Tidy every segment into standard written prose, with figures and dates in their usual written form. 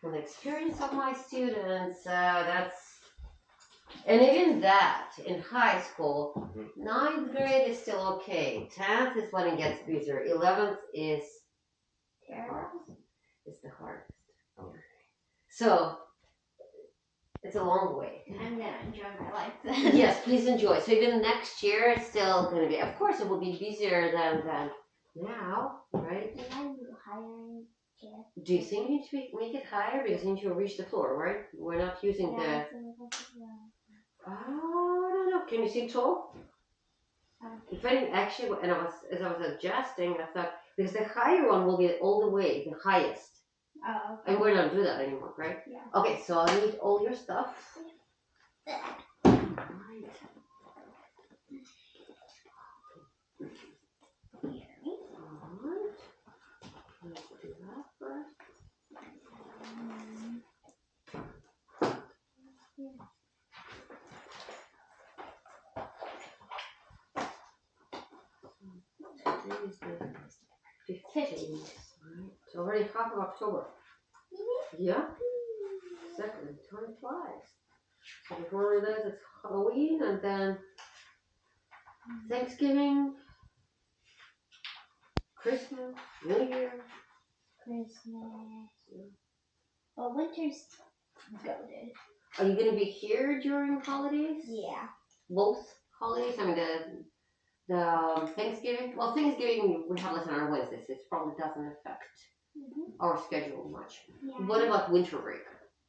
from the experience of my students, and even that in high school, ninth grade is still okay. 10th is when it gets busier. 11th is the hardest. Okay. So it's a long way. I'm gonna enjoy my life then. Yes, please enjoy. So even next year, it's still gonna be. Of course, it will be busier than now, right? Hiring kids. Do you think you need to make it higher because you need to reach the floor, right? We're not using the. Oh, I don't know. Can you see tall? If I didn't actually, as I was adjusting, I thought because the higher one will be all the way the highest, Oh, okay. and we're not do that anymore, right? Yeah. Okay, so I need all your stuff. Right. Alright. Let's do that first. Today is the 15th, right? It's already half of October. Yeah. Second, time flies. So before that, it's Halloween, and then Thanksgiving, Christmas, New Year. Christmas. Well, winter's goated. Are you gonna be here during holidays? Yeah. Both holidays? I mean the Thanksgiving. Well, Thanksgiving we have less on our Wednesdays. So it probably doesn't affect our schedule much. Yeah. What about winter break?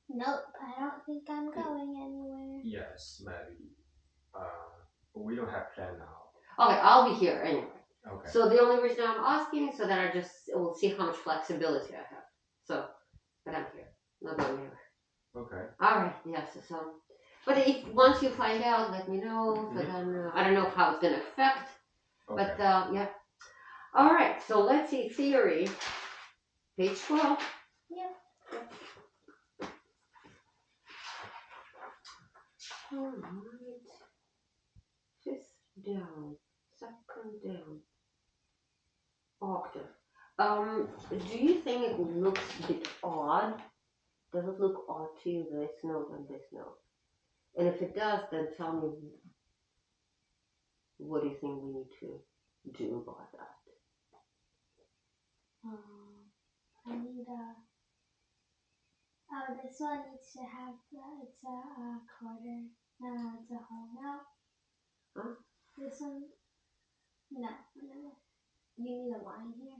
Nope, I don't think I'm going anywhere. Yes, maybe. We don't have plan now. Okay, I'll be here anyway. Okay. So the only reason I'm asking is so that I just will see how much flexibility I have. So, but I'm here, not going anywhere. Okay. All right, yes. So, but if once you find out, let me know. So then I don't know how it's gonna affect. Okay. But yeah. All right. So let's see theory. Page 12. Yeah. All right. Fifth down. Second down. Octave. Do you think it looks a bit odd? Does it look odd to you, this note and this note? And if it does, then tell me what do you think we need to do about that? I need this one needs to have, it's a quarter, no, it's a whole note. Huh? This one, no. You need a line here.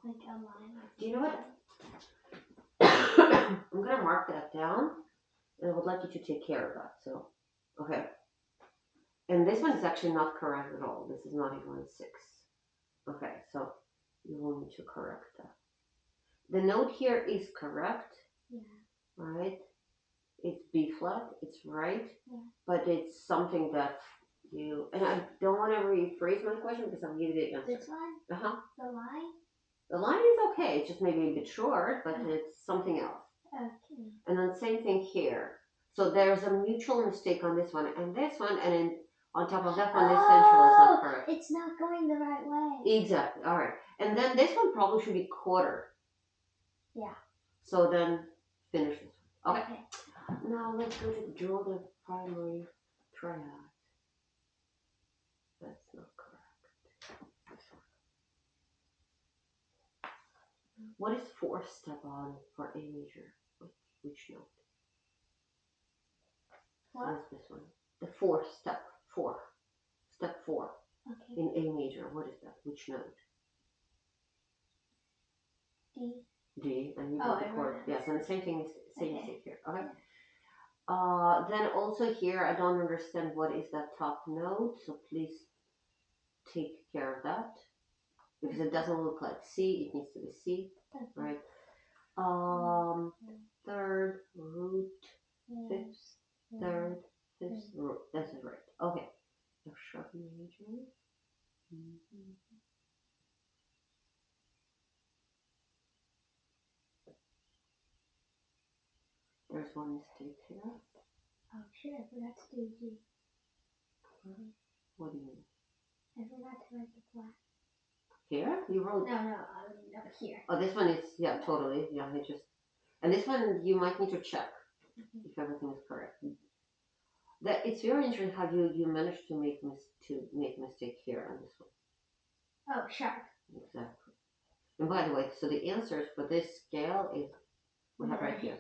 Like a line. Do you know what? I'm gonna mark that down, and I would like you to take care of that. So, okay. And this one is actually not correct at all. This is not even 6. Okay, so you will need to correct that. The note here is correct. Yeah. Right? It's B flat. It's right. Yeah. But it's something that you, and I don't want to rephrase my question because I'll give you the answer. This one? Uh-huh. The line? The line is okay. It's just maybe a bit short, but it's something else. Okay. And then same thing here. So there's a mutual mistake on this one and this one, and then on top of that one, this central is not correct. It's not going the right way. Exactly. All right. And then this one probably should be quarter. Yeah. So then finish this one. Okay. Okay. Now let's go to draw the primary triad. That's not correct. What is 4th step on for A major? Which note? What? What is this one? The 4th step. 4. Step 4. Okay. In A major. What is that? Which note? D. D. And you Oh, got the chord. Yes, and the same thing is same Okay. here. Okay. Then also here, I don't understand what is that top note, so please take care of that because it doesn't look like C. It needs to be C, Okay. right? 3rd root, 5th, 3rd, 5th root. This is right. Okay. F sharp major. There's one mistake here. Oh shit, I forgot to do G. What do you mean? I forgot to write the flat. Here? You wrote... No, up here. Oh, this one is, yeah, totally. Yeah, it just... And this one, you might need to check if everything is correct. That it's very interesting how you managed to make mistake here on this one. Oh, sharp. Exactly. And by the way, so the answers for this scale is we have right here.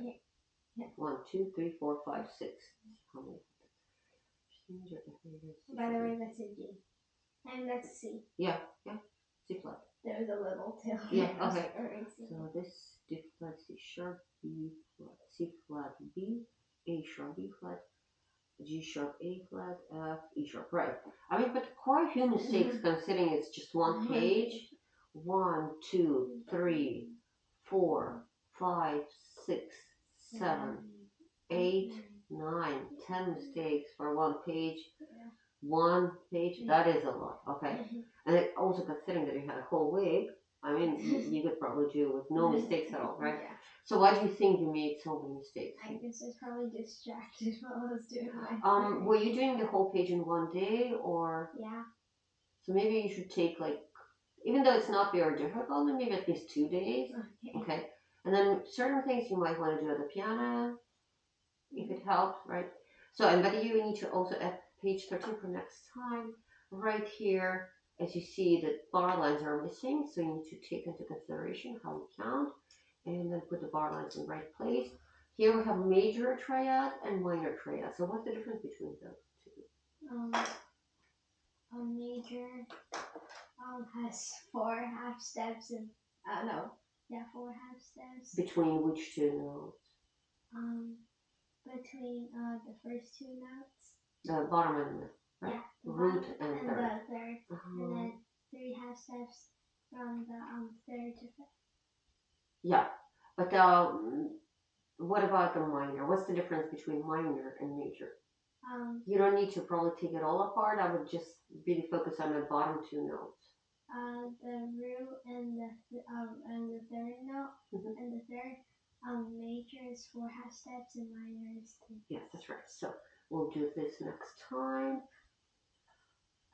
Yeah. 1, 2, 3, 4, 5, 6. How many? By the way, that's a G. And that's a C. Yeah. C flat. There's a little too. Yeah, okay. So this D flat, C sharp, B flat, C flat, B, A sharp, B flat, G sharp, A flat, F, E sharp. Right. I mean, but quite a few mistakes considering it's just one page. 1, 2, 3, 4, 5, 6, 7, 8, 9, 10 mistakes for one page. One page, that is a lot. Okay. And it also considering that you had a whole week, I mean, you could probably do with no mistakes at all, right? Yeah. So why do you think you made so many mistakes? I guess I was probably distracted while I was doing my Were you doing the whole page in one day, or? Yeah. So maybe you should take like, even though it's not very difficult, maybe at least 2 days. Okay. And then certain things you might want to do at the piano, if it helps, right? So, and but you need to also add page 13 for next time. Right here, as you see, the bar lines are missing, so you need to take into consideration how we count, and then put the bar lines in the right place. Here we have major triad and minor triad. So what's the difference between those two? A major has 4 half steps and 4 half steps. Between which two notes? Between the first 2 notes. The bottom and the right? Yeah, root and the third. third. And then 3 half steps from the third to fifth. Yeah, but what about the minor? What's the difference between minor and major? You don't need to probably take it all apart. I would just really focus on the bottom 2 notes. The root and the third note, and the third major is 4 half steps and minor is 3. Yes, that's right. So we'll do this next time,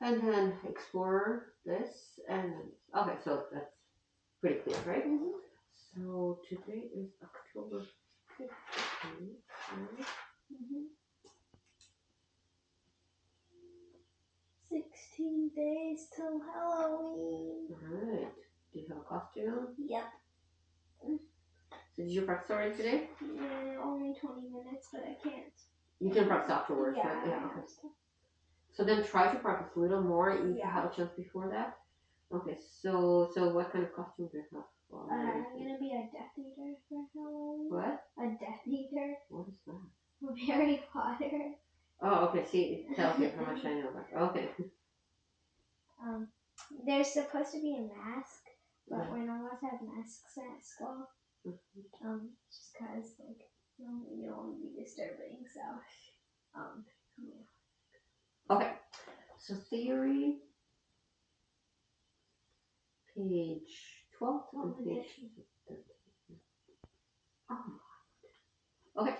and then explore this, and okay, so that's pretty clear, right? So today is October 15th, right? 16 days till Halloween. Alright. Do you have a costume? Yep. So did you practice already today? Yeah, only 20 minutes, but I can't. You can practice afterwards, Yeah, right? Yeah, okay. So then try to practice a little more if you have a chance before that. Okay, so what kind of costume do you have? I'm gonna be a Death Eater for Halloween. What? A Death Eater. What is that? Harry Potter. Oh, okay. See, it tells me how much I know about it. Okay. There's supposed to be a mask, but we're not allowed to have masks at school. Just cause you don't want to be disturbing. So, Okay. So theory, page 12 on page 13. Oh. Okay.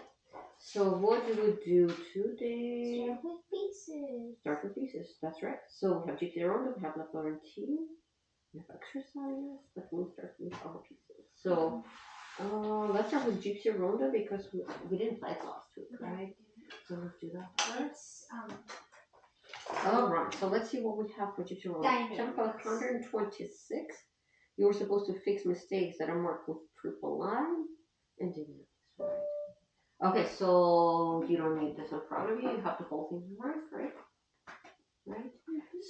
So what do we do today? Start with pieces. Start with pieces. That's right. So we have Gypsy Ronda, we have La Florentine, we have exercise, but we'll start with our pieces. So let's start with Gypsy Ronda because we didn't play it last week, right? So let's do that first. Alright, so let's see what we have for Gypsy Ronda. Tempo 126. You were supposed to fix mistakes that are marked with triple line and didn't. Right. Okay, so you don't need this in front of you. You have the whole thing memorized, right? Right?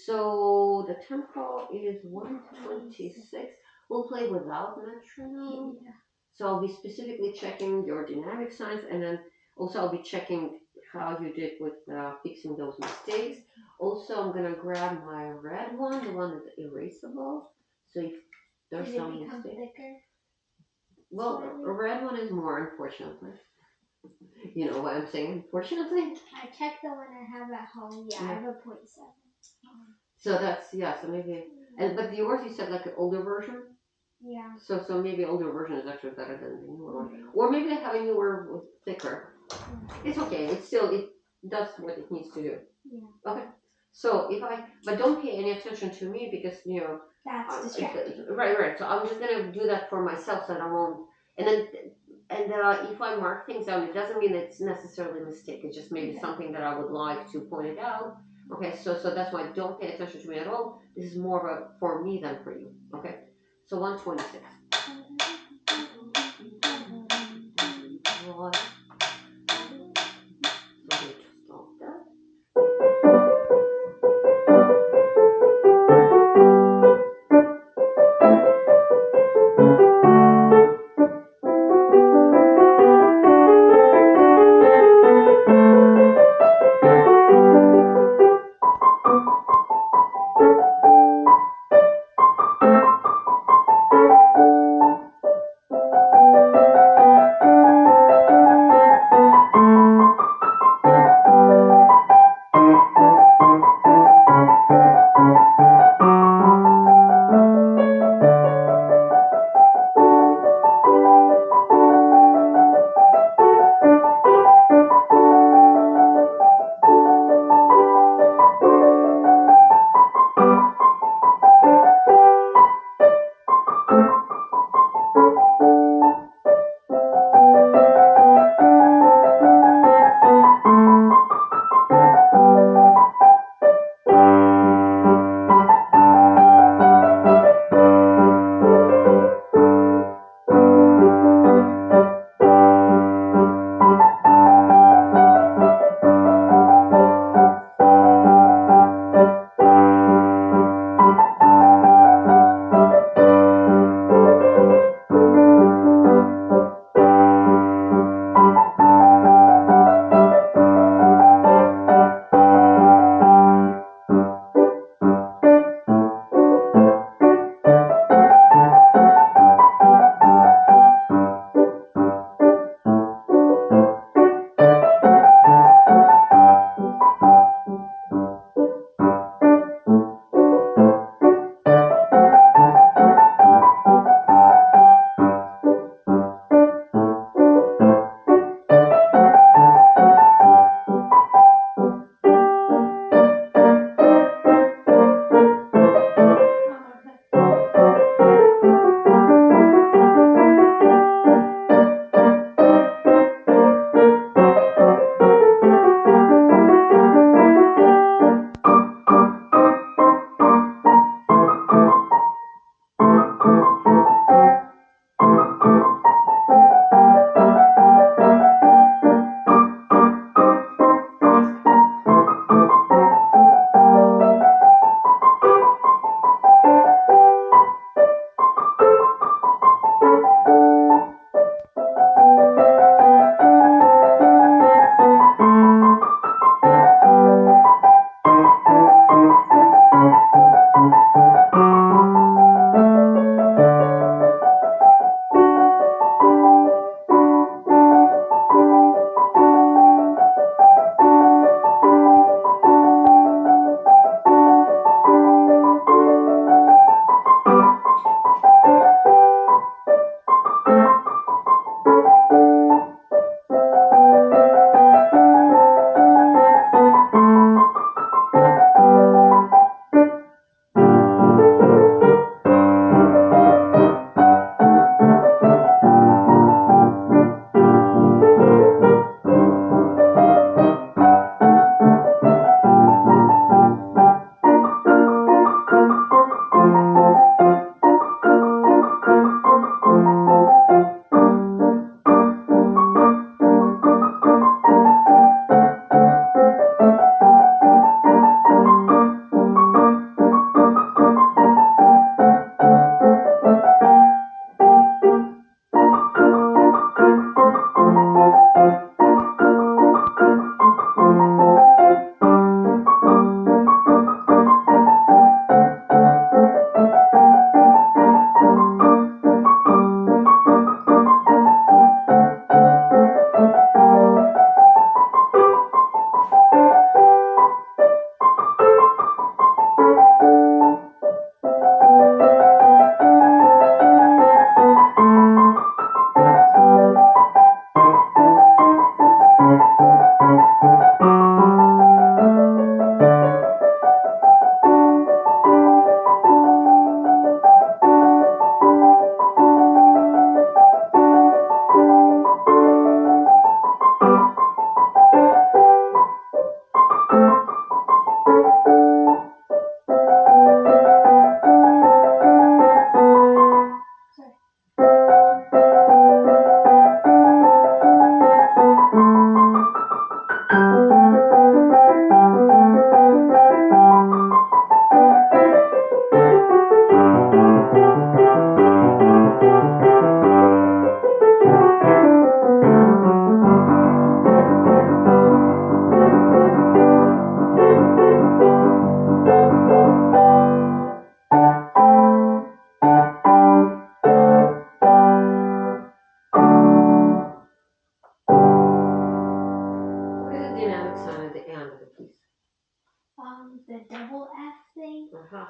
So the tempo is 126. We'll play without metronome. Yeah. So I'll be specifically checking your dynamic signs, and then also I'll be checking how you did with fixing those mistakes. Also, I'm gonna grab my red one, the one that's erasable. So if there's some become mistake. thicker? Well, a red one is more, unfortunately. You know what I'm saying, unfortunately? I checked the one I have at home. Yeah, I have a 0.7. So that's, so maybe, but yours you said like an older version? Yeah. So maybe older version is actually better than the newer one. Or maybe they have a newer thicker. It's okay, it does what it needs to do. Yeah. Okay, So but don't pay any attention to me because That's distracting. right. So I'm just gonna do that for myself, so I won't. And then, if I mark things down, it doesn't mean it's necessarily a mistake. It's just maybe Okay. something that I would like to point it out. Okay, so that's why don't pay attention to me at all. This is more of a for me than for you. Okay, so 126. Right. So we just stop that.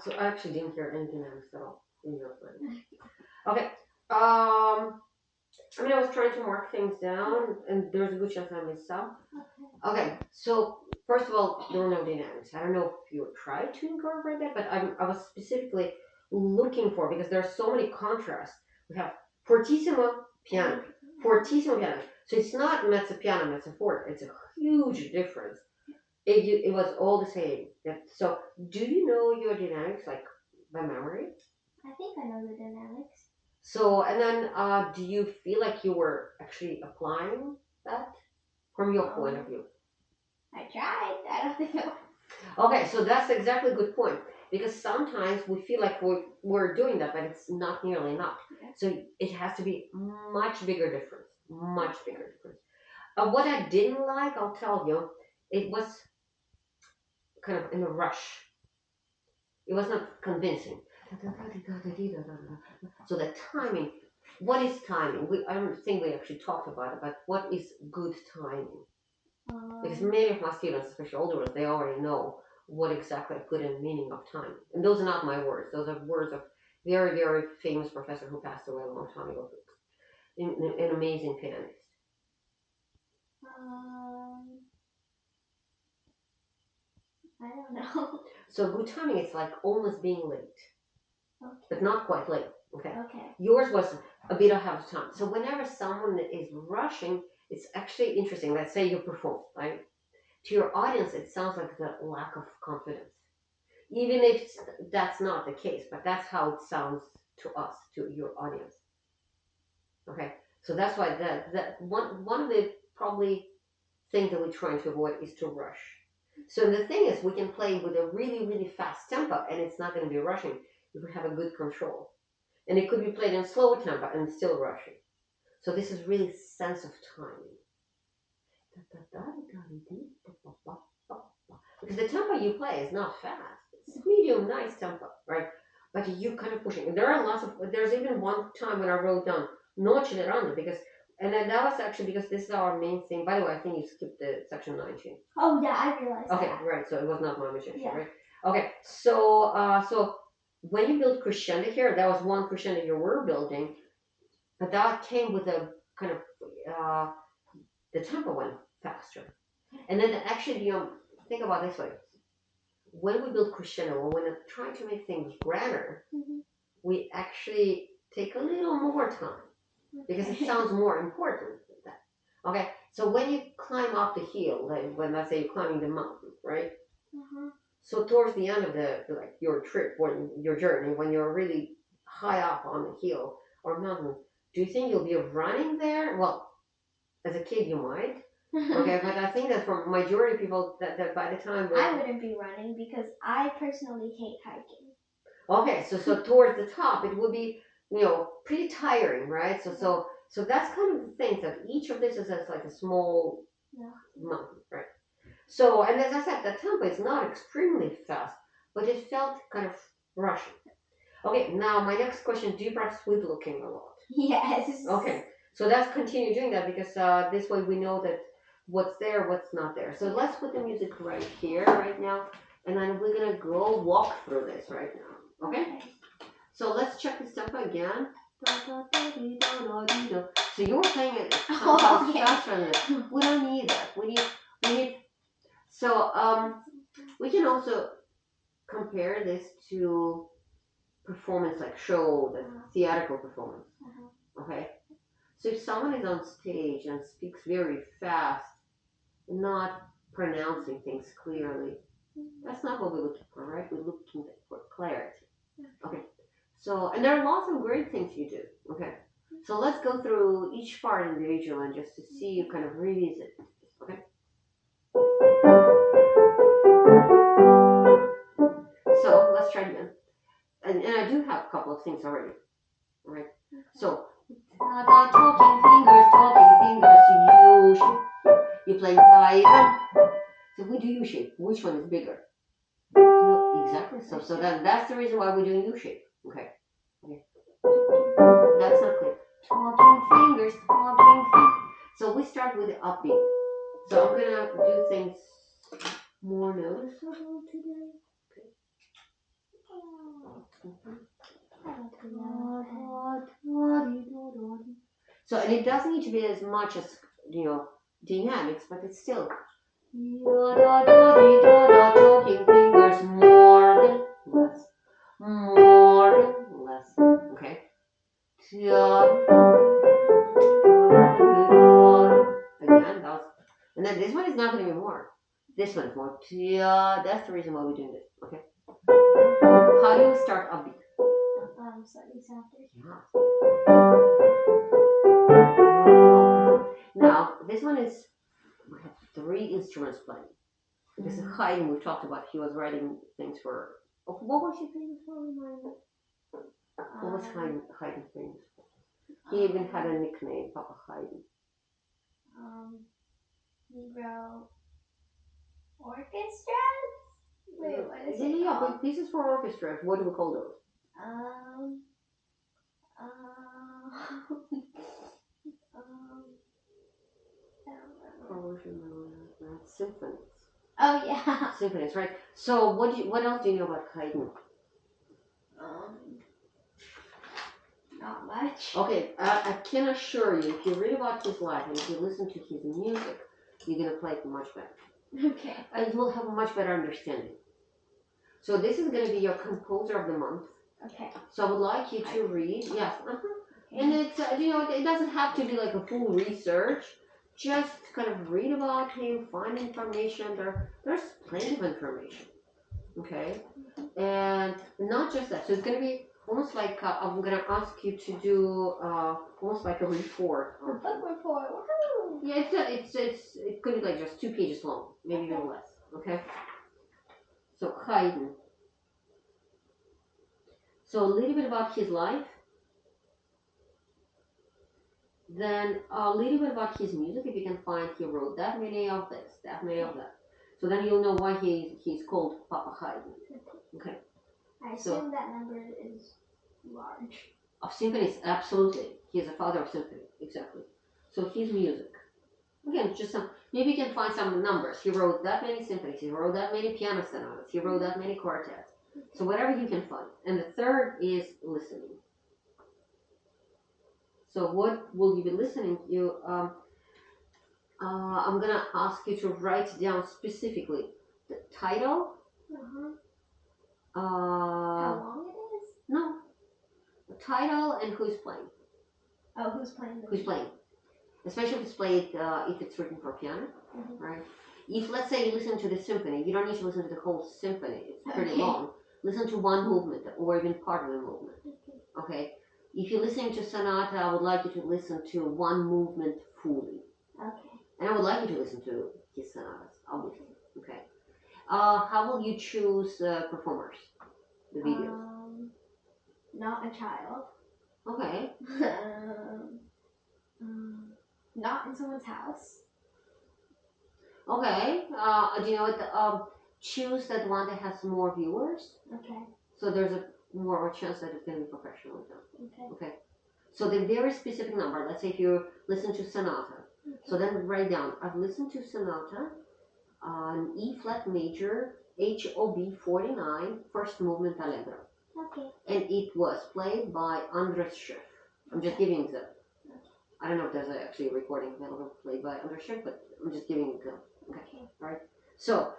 So I actually didn't hear any dynamics at all in your plan. Okay. I mean, I was trying to mark things down, and there's a good chance I missed some. Okay, so first of all, there were no dynamics. I don't know if you tried to incorporate that, but I was specifically looking for, because there are so many contrasts. We have fortissimo piano, fortissimo piano. So it's not mezzo piano, mezzo forte. It's a huge difference. It was all the same. So do you know your dynamics like by memory? I think I know the dynamics. So, and then do you feel like you were actually applying that from your point of view? I tried. I don't think it Okay, so that's exactly a good point, because sometimes we feel like we're doing that, but it's not nearly enough. Yeah. So it has to be much bigger difference, much bigger difference. What I didn't like, I'll tell you, it was kind of in a rush. It was not convincing. So the timing, what is timing? I don't think we actually talked about it, but what is good timing? Because many of my students, especially older ones, they already know what exactly a good and meaning of timing. And those are not my words. Those are words of very, very famous professor who passed away a long time ago. An amazing pianist. I don't know. So good timing is like almost being late, but not quite late. Okay. Yours was a bit ahead of time. So whenever someone is rushing, it's actually interesting. Let's say you perform, right? To your audience, it sounds like the lack of confidence, even if that's not the case. But that's how it sounds to us, to your audience. Okay. So that's why that one of the probably things that we're trying to avoid is to rush. So the thing is, we can play with a really, really fast tempo, and it's not going to be rushing if we have a good control. And it could be played in slow tempo and still rushing. So this is really sense of timing. Because the tempo you play is not fast. It's medium, nice tempo, right? But you kind of pushing. There's even one time when I wrote down Noche de Randa, and then that was actually because this is our main thing. By the way, I think you skipped the section 19. Oh yeah, I realized Okay, that. right. So it was not my mistake, Yeah. right? Okay, so when you build crescendo here, that was one crescendo you were building, but that came with a kind of the tempo went faster, and then actually think about it this way: when we build crescendo, when we're trying to make things grander, we actually take a little more time because it sounds more important than that. Okay, so when you climb up the hill, like when let's say you're climbing the mountain, right? So towards the end of your trip, when your journey, when you're really high up on the hill or mountain, do you think you'll be running there? Well, as a kid you might. Okay, but I think that for majority of people that by the time I wouldn't be running because I personally hate hiking. Okay, so towards the top it would be pretty tiring, right? So that's kind of the thing that each of this is like a small mountain, right? So, and as I said, the tempo is not extremely fast, but it felt kind of rushing. Okay, now my next question: do you practice with looking a lot? Yes. Okay, so let's continue doing that because this way we know that what's there, what's not there. So let's put the music right here, right now, and then we're gonna go walk through this right now. Okay? So let's check this tempo again. So you were playing it sometimes faster than this. We don't need that. We need. So we can also compare this to performance, like show, the theatrical performance. Okay. So if someone is on stage and speaks very fast, not pronouncing things clearly, that's not what we're looking for, right? We're looking for clarity. Okay. So, and there are lots of great things you do. Okay. So let's go through each part individually and just to see you kind of revisit. Okay. So let's try again. And I do have a couple of things already. All right. So talking fingers, you play so we do U shape. Which one is bigger? No, exactly. So then that's the reason why we're doing U shape. Okay. That's not clear. Talking fingers. So we start with the upbeat. So I'm gonna do things more noticeable today. Okay. So, and it doesn't need to be as much as, dynamics, but it's still talking fingers more than less. Okay. Again, and then this one is not going to be more. This one is more. That's the reason why we're doing this. Okay. How do you start upbeat? Slightly softer. Yeah. Now, this one is, we have 3 instruments playing. This is Haydn we talked about. He was writing things for, what was he famous for? What was Haydn famous for? He even had a nickname, Papa Haydn. He wrote orchestras? Wait, what is it Yeah, called? but pieces for orchestra. What do we call those? Symphonies. Oh yeah. Symphonies, right? So what else do you know about Haydn? Not much. Okay, I can assure you, if you read about his life and if you listen to his music, you're gonna play it much better. Okay. And you will have a much better understanding. So this is gonna be your composer of the month. Okay. So I would like you to read, yes, Okay. and it's it doesn't have to be like a full research. Just kind of read about him, find information. There's plenty of information. Okay, and not just that. So it's gonna be almost like I'm gonna ask you to do almost like a report. A book report. Woohoo! Yeah, it could be like just 2 pages long, maybe even less. Okay. So Haydn. So a little bit about his life. Then a little bit about his music. If you can find, he wrote that many of this, that many of that. So then you'll know why he's called Papa Haydn. Okay. I assume that number is large. Of symphonies, absolutely. He is a father of symphony, exactly. So his music. Again, just some, maybe you can find some numbers. He wrote that many symphonies, he wrote that many piano sonatas, he wrote that many quartets. So whatever you can find. And the third is listening. So what will you be listening to? I'm gonna ask you to write down specifically the title. How long it is? No. The title and who's playing. Oh, who's playing? Who's playing? Especially if it's played, if it's written for piano, right? If, let's say, you listen to the symphony, you don't need to listen to the whole symphony. It's pretty long. Listen to one movement or even part of the movement. Okay? If you're listening to sonata, I would like you to listen to one movement fully. Okay. And I would like you to listen to his sonatas, obviously. Okay. How will you choose performers? The videos? Not a child. Okay. Not in someone's house. Okay. Do you know what? Choose that one that has more viewers. Okay. So there's a more chance that it's going to be professional done. Okay. Okay. So the very specific number. Let's say if you listen to sonata. Okay. So then write down. I've listened to sonata on E flat major, HOB 49, first movement allegro. Okay. And it was played by Andras Schiff. I'm just giving example. I don't know if there's actually a recording available played by Andras Schiff, but I'm just giving example. Okay. Right. So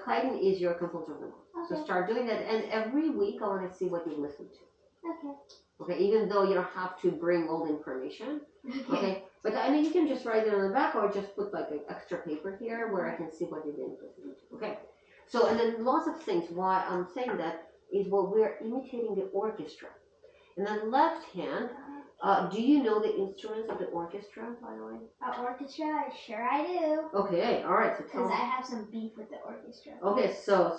Haydn is your composer of the month. Okay. So start doing that, and every week I want to see what you listen to. Okay. Okay. Even though you don't have to bring all the information. Okay. But I mean, you can just write it on the back, or just put like an extra paper here where I can see what you've been listening to. Okay. So and then lots of things. Why I'm saying that is we're imitating the orchestra. And then left hand, do you know the instruments of the orchestra, by the way? Orchestra? Sure I do. Okay, all right. So because I have some beef with the orchestra. Okay, so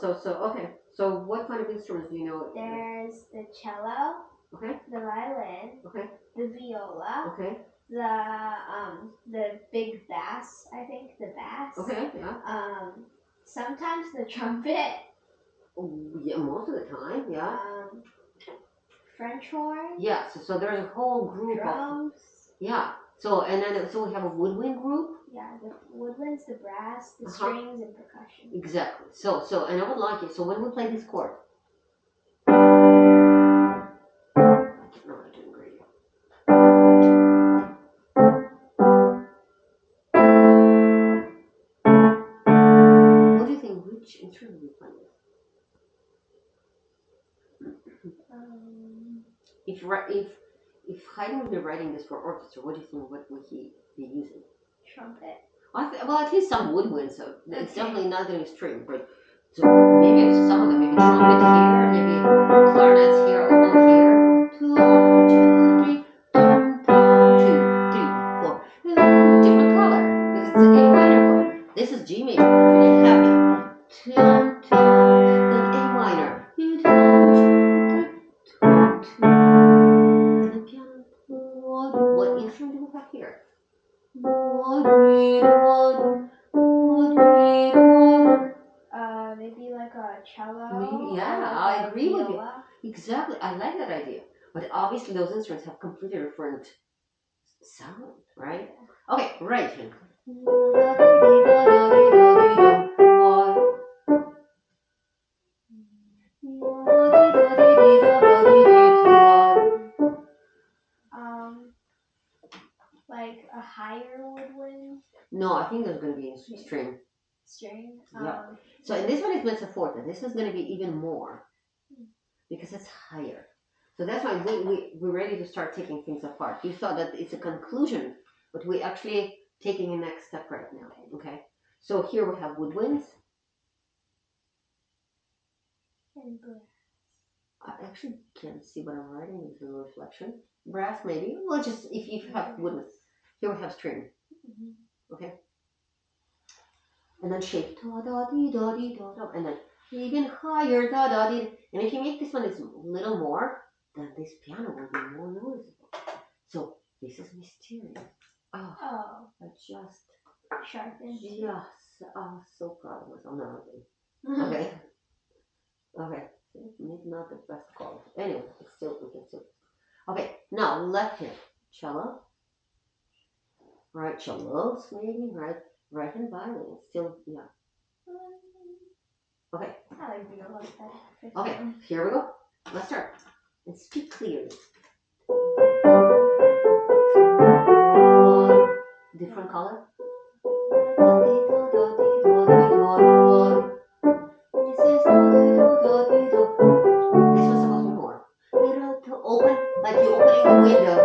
what kind of instruments do you know? There's the cello. Okay. The violin. Okay. The viola. Okay. The big bass. I think the bass. Okay. Yeah. Sometimes the trumpet. Oh, yeah, most of the time. Yeah. French horn. Yeah. So there's a whole group drums. Yeah. So we have a woodwind group. Yeah, the woodwinds, the brass, the strings, and percussion. Exactly. So and I would like it. So when we play this chord, instrument are we playing with? If Haydn would be writing this for orchestra, what do you think? What would he be using? Trumpet. Well, at least some woodwind, so it's Okay. definitely not going to be string. But so maybe if some of them, maybe trumpet here, maybe clarinets here, oboe here. 2, 2, 3, 2, 3, 4. Different color because it's an A minor chord. This is G major, pretty heavy. 2, 2, then A minor. 2, 2, 2, 2. And the piano. What instrument do we have here? Maybe like a cello. Maybe, yeah, or like I a agree with you. viola. Exactly, I like that idea. But obviously, those instruments have completely different sound, right? Okay, right hand. Like a higher woodwind No, I think there's going to be a string. string. Yeah. So and this one is mezzo forte. This is going to be even more because it's higher. So that's why we're ready to start taking things apart. You thought that it's a conclusion, but we're actually taking a next step right now. Okay. So here we have woodwinds. And brass. I actually can't see what I'm writing. There's no reflection. Brass maybe. Well, just if you have woodwinds. Here we have string. Okay. And then shape da da dee da dee da da, and then even higher da da dee. And if you make this one a little more, then this piano will be more noticeable. So this is mysterious. Oh, I just sharpened. yes. Oh, so proud of myself. No, okay. Okay. Maybe not the best quality. Anyway, it's still we can still. Okay. Now left hand cello. Right cellos maybe right hand violin. Still yeah. Okay. I like viola better. Okay, here we go. Let's start. And speak clearly. Different color. This was supposed to be more. Open, like you're opening the window.